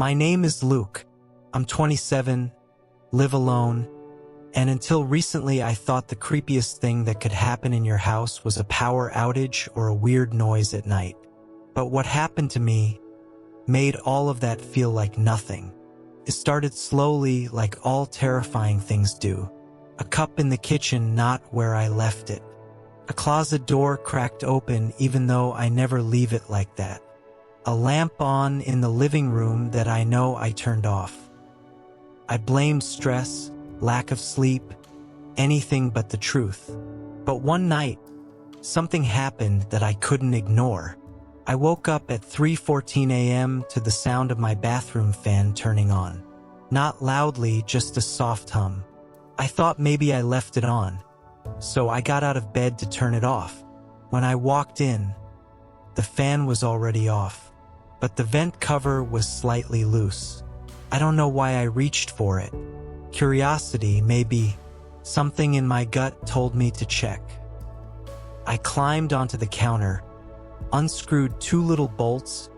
My name is Luke. I'm 27, live alone, and until recently I thought the creepiest thing that could happen in your house was a power outage or a weird noise at night. But what happened to me made all of that feel like nothing. It started slowly, like all terrifying things do. A cup in the kitchen not where I left it. A closet door cracked open even though I never leave it like that. A lamp on in the living room that I know I turned off. I blamed stress, lack of sleep, anything but the truth. But one night, something happened that I couldn't ignore. I woke up at 3:14 a.m. to the sound of my bathroom fan turning on. Not loudly, just a soft hum. I thought maybe I left it on, so I got out of bed to turn it off. When I walked in, the fan was already off, but the vent cover was slightly loose. I don't know why I reached for it. Curiosity, maybe. Something in my gut told me to check. I climbed onto the counter, unscrewed 2 little bolts,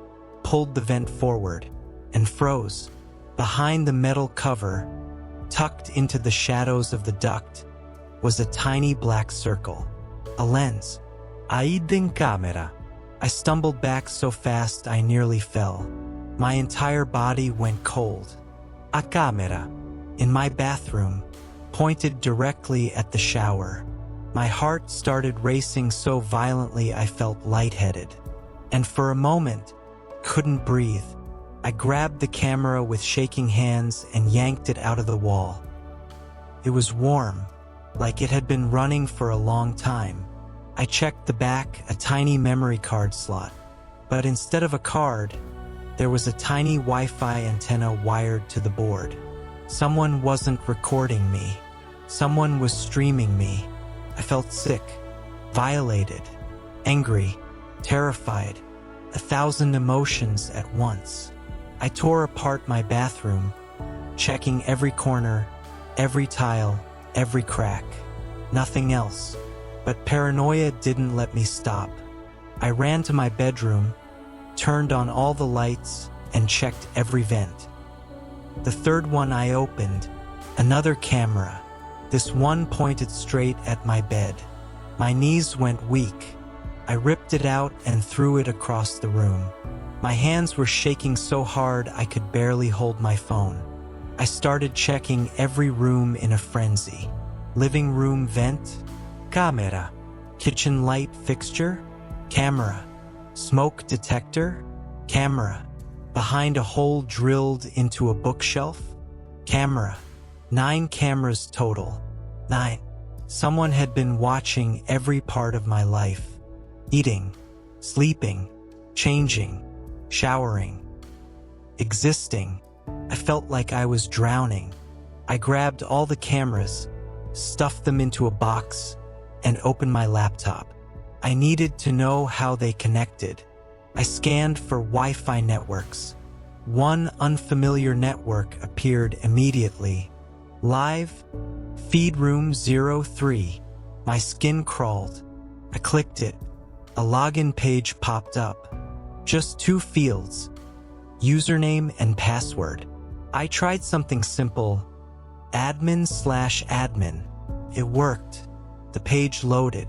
pulled the vent forward, and froze. Behind the metal cover, tucked into the shadows of the duct, was a tiny black circle. A lens. Hidden camera. I stumbled back so fast I nearly fell. My entire body went cold. A camera. In my bathroom, pointed directly at the shower. My heart started racing so violently I felt lightheaded. And for a moment, couldn't breathe. I grabbed the camera with shaking hands and yanked it out of the wall. It was warm, like it had been running for a long time. I checked the back, a tiny memory card slot. But instead of a card, there was a tiny Wi-Fi antenna wired to the board. Someone wasn't recording me. Someone was streaming me. I felt sick, violated, angry, terrified, 1,000 emotions at once. I tore apart my bathroom, checking every corner, every tile, every crack. Nothing else. But paranoia didn't let me stop. I ran to my bedroom, turned on all the lights, and checked every vent. The third one I opened, another camera. This one pointed straight at my bed. My knees went weak. I ripped it out and threw it across the room. My hands were shaking so hard I could barely hold my phone. I started checking every room in a frenzy. Living room vent, camera. Kitchen light fixture, camera. Smoke detector, camera. Behind a hole drilled into a bookshelf, camera. 9 cameras total. 9. Someone had been watching every part of my life. Eating, sleeping, changing, showering, existing. I felt like I was drowning. I grabbed all the cameras, stuffed them into a box, and opened my laptop. I needed to know how they connected. I scanned for Wi-Fi networks. One unfamiliar network appeared immediately. Live, feed room 03. My skin crawled. I clicked it. A login page popped up. Just 2 fields, username and password. I tried something simple, admin/admin. It worked. The page loaded.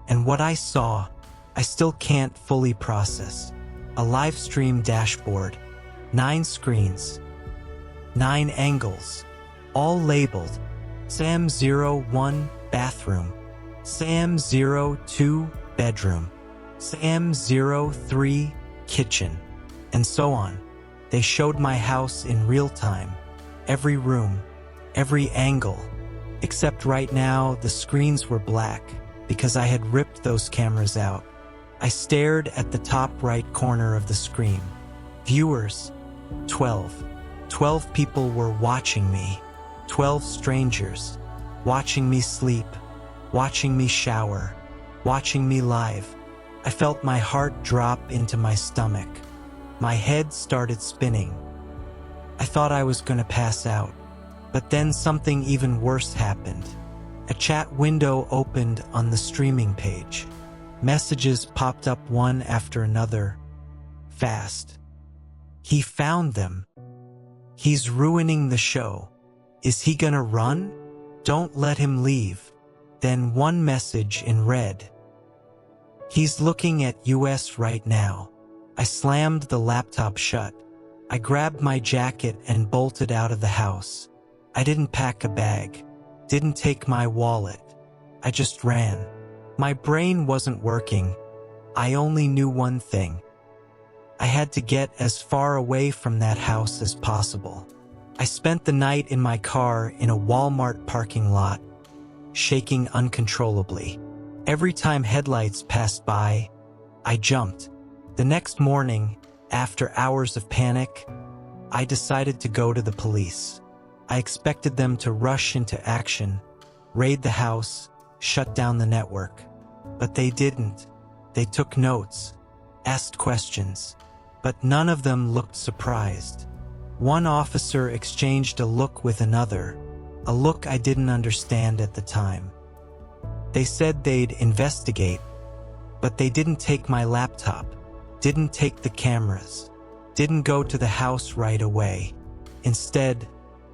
And what I saw, I still can't fully process. A live stream dashboard, 9 screens, 9 angles, all labeled Sam 01 bathroom, Sam 02 bedroom, Sam 03 kitchen, and so on. They showed my house in real time, every room, every angle, except right now the screens were black because I had ripped those cameras out. I stared at the top right corner of the screen. Viewers, 12. 12 people were watching me. 12 strangers, watching me sleep, watching me shower, watching me live. I felt my heart drop into my stomach. My head started spinning. I thought I was going to pass out. But then something even worse happened. A chat window opened on the streaming page. Messages popped up one after another. Fast. He found them. He's ruining the show. Is he gonna run? Don't let him leave. Then one message in red. He's looking at US right now. I slammed the laptop shut. I grabbed my jacket and bolted out of the house. I didn't pack a bag. Didn't take my wallet. I just ran. My brain wasn't working. I only knew one thing. I had to get as far away from that house as possible. I spent the night in my car in a Walmart parking lot, shaking uncontrollably. Every time headlights passed by, I jumped. The next morning, after hours of panic, I decided to go to the police. I expected them to rush into action, raid the house, shut down the network. But they didn't. They took notes, asked questions, but none of them looked surprised. One officer exchanged a look with another, a look I didn't understand at the time. They said they'd investigate, but they didn't take my laptop, didn't take the cameras, didn't go to the house right away. Instead,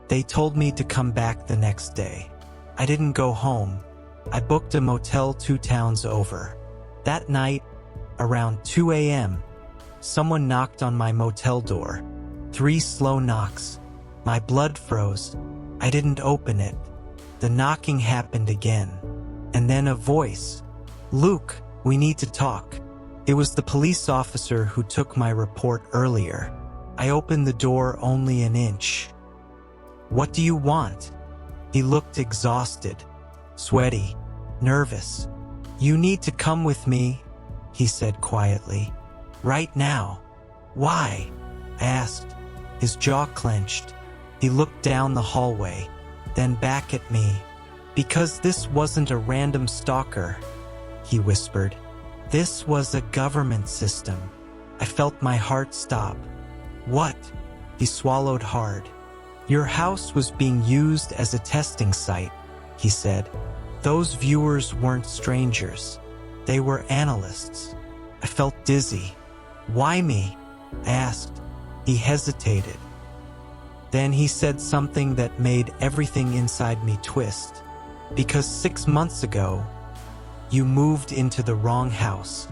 they told me to come back the next day. I didn't go home. I booked a motel 2 towns over. That night, around 2 a.m., someone knocked on my motel door. 3 slow knocks. My blood froze. I didn't open it. The knocking happened again. And then a voice. "Luke, we need to talk." It was the police officer who took my report earlier. I opened the door only an inch. "What do you want?" He looked exhausted, sweaty, nervous. "You need to come with me," he said quietly. "Right now." "Why?" I asked. His jaw clenched. He looked down the hallway, then back at me. "Because this wasn't a random stalker," he whispered. "This was a government system." I felt my heart stop. "What?" He swallowed hard. "Your house was being used as a testing site," he said. "Those viewers weren't strangers. They were analysts." I felt dizzy. "Why me?" I asked. He hesitated. Then he said something that made everything inside me twist. "Because 6 months ago, you moved into the wrong house."